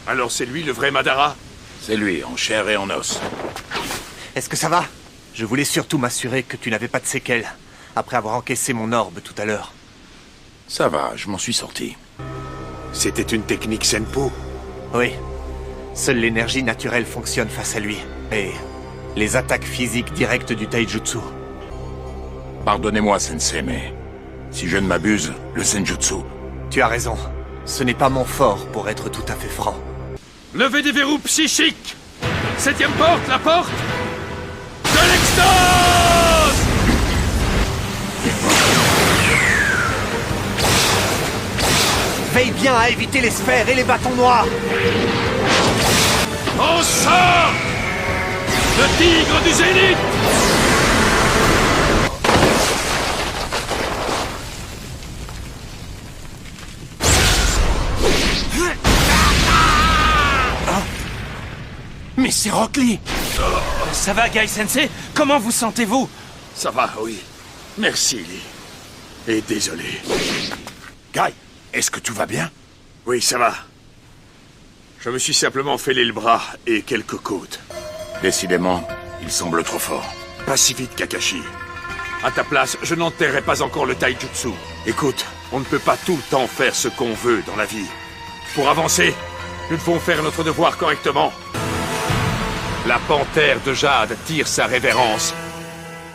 Alors c'est lui le vrai Madara? C'est lui, en chair et en os. Est-ce que ça va? Je voulais surtout m'assurer que tu n'avais pas de séquelles, après avoir encaissé mon orbe tout à l'heure. Ça va, je m'en suis sorti. C'était une technique Senpu? Oui. Seule l'énergie naturelle fonctionne face à lui. Et les attaques physiques directes du taijutsu. Pardonnez-moi, Sensei, mais... si je ne m'abuse, le Senjutsu... Tu as raison. Ce n'est pas mon fort, pour être tout à fait franc. Levez des verrous psychiques! 7e porte, la porte de l'extase! Veille bien à éviter les sphères et les bâtons noirs! On sort! Le tigre du zénith! Mais c'est Rock Lee! Ça va, Guy Sensei? Comment vous sentez-vous? Ça va, oui. Merci, Lee. Et désolé. Guy, est-ce que tout va bien? Oui, ça va. Je me suis simplement fêlé le bras et quelques côtes. Décidément, il semble trop fort. Pas si vite, Kakashi. À ta place, je n'enterrerai pas encore le taijutsu. Écoute, on ne peut pas tout le temps faire ce qu'on veut dans la vie. Pour avancer, nous devons faire notre devoir correctement. La panthère de jade tire sa révérence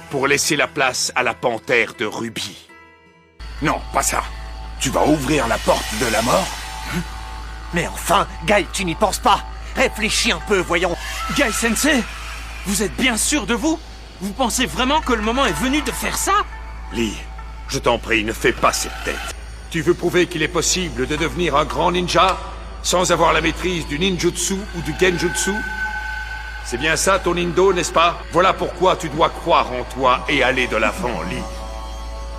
pour laisser la place à la panthère de rubis. Non, pas ça. Tu vas ouvrir la porte de la mort? Mais enfin, Guy, tu n'y penses pas! Réfléchis un peu, voyons! Guy Sensei, vous êtes bien sûr de vous? Vous pensez vraiment que le moment est venu de faire ça? Lee, je t'en prie, ne fais pas cette tête. Tu veux prouver qu'il est possible de devenir un grand ninja sans avoir la maîtrise du ninjutsu ou du genjutsu? C'est bien ça ton indo, n'est-ce pas? Voilà pourquoi tu dois croire en toi et aller de l'avant, Lee.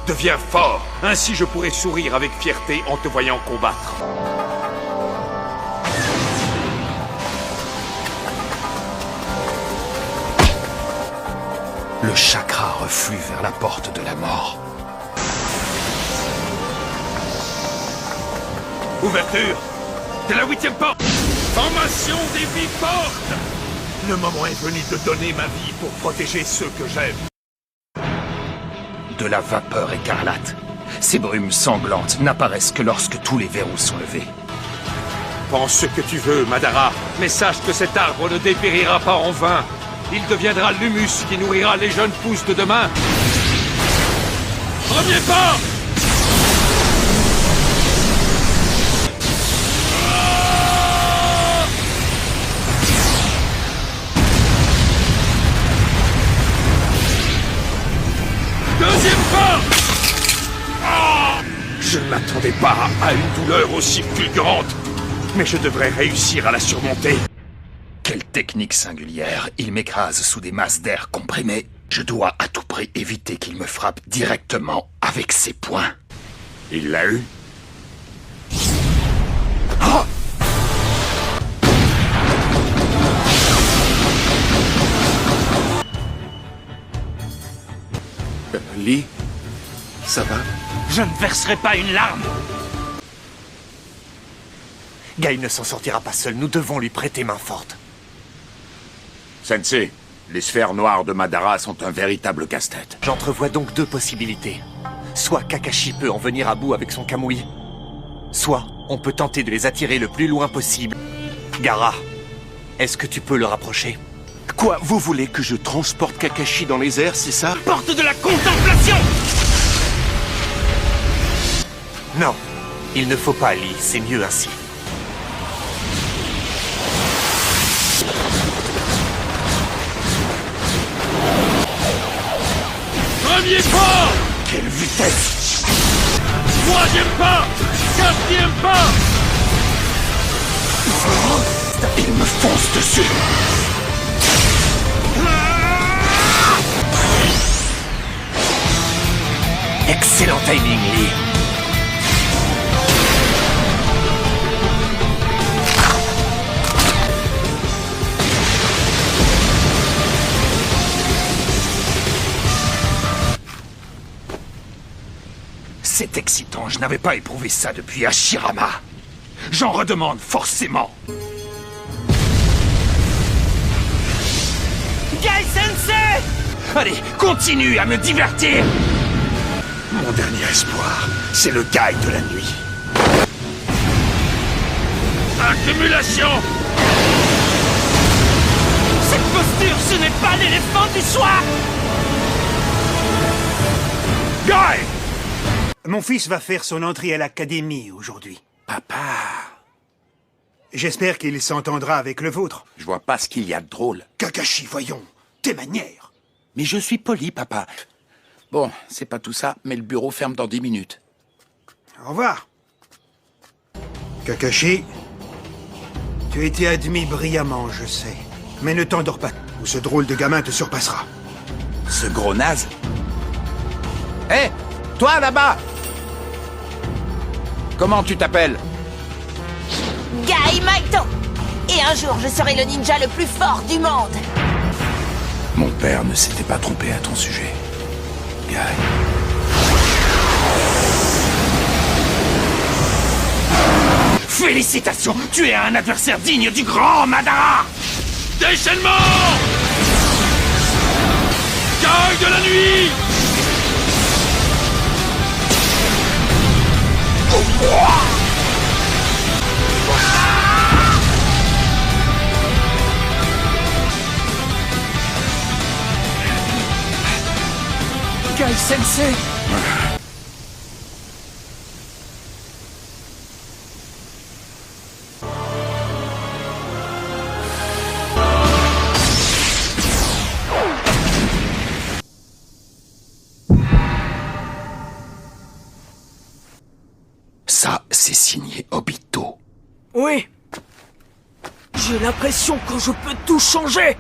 Deviens fort, ainsi je pourrai sourire avec fierté en te voyant combattre. Le chakra reflue vers la porte de la mort. Ouverture de la 8e porte. Formation des 8 portes. Le moment est venu de donner ma vie pour protéger ceux que j'aime. De la vapeur écarlate. Ces brumes sanglantes n'apparaissent que lorsque tous les verrous sont levés. Pense ce que tu veux, Madara, mais sache que cet arbre ne dépérira pas en vain. Il deviendra l'humus qui nourrira les jeunes pousses de demain. Premier pas! Deuxième pas! Je ne m'attendais pas à une douleur aussi fulgurante, mais je devrais réussir à la surmonter. Quelle technique singulière. Il m'écrase sous des masses d'air comprimées. Je dois à tout prix éviter qu'il me frappe directement avec ses poings. Il l'a eu? Ah! Lee? Ça va? Je ne verserai pas une larme! Guy ne s'en sortira pas seul, nous devons lui prêter main forte. Sensei, les sphères noires de Madara sont un véritable casse-tête. J'entrevois donc deux possibilités. Soit Kakashi peut en venir à bout avec son Kamui, soit on peut tenter de les attirer le plus loin possible. Gaara, est-ce que tu peux le rapprocher? Quoi, vous voulez que je transporte Kakashi dans les airs, c'est ça? Porte de la contemplation! Non, il ne faut pas, Lee, c'est mieux ainsi. Premier pas! Quelle vitesse! Troisième pas! Quatrième pas! Il me fonce dessus! Excellent timing, Lee. C'est excitant, je n'avais pas éprouvé ça depuis Hashirama. J'en redemande forcément. Gai Sensei! Allez, continue à me divertir! Mon dernier espoir, c'est le Gai de la nuit. Accumulation! Cette posture, ce n'est pas l'éléphant du soir! Gai! Mon fils va faire son entrée à l'académie aujourd'hui. Papa, J'espère qu'il s'entendra avec le vôtre. je vois pas ce qu'il y a de drôle. Kakashi, voyons, tes manières. Mais je suis poli, papa. Bon, c'est pas tout ça, mais le bureau ferme dans 10 minutes. Au revoir. Kakashi, tu as été admis brillamment, je sais. Mais ne t'endors pas, ou ce drôle de gamin te surpassera. Ce gros naze. Hé, toi là-bas! Comment tu t'appelles? Gai Maito. Et un jour, je serai le ninja le plus fort du monde. Mon père ne s'était pas trompé à ton sujet. Gai. Félicitations, tu es un adversaire digne du grand Madara! Déchaînement! Gai de la nuit! Gai Sensei! Ça, c'est signé Obito. Oui. J'ai l'impression que je peux tout changer.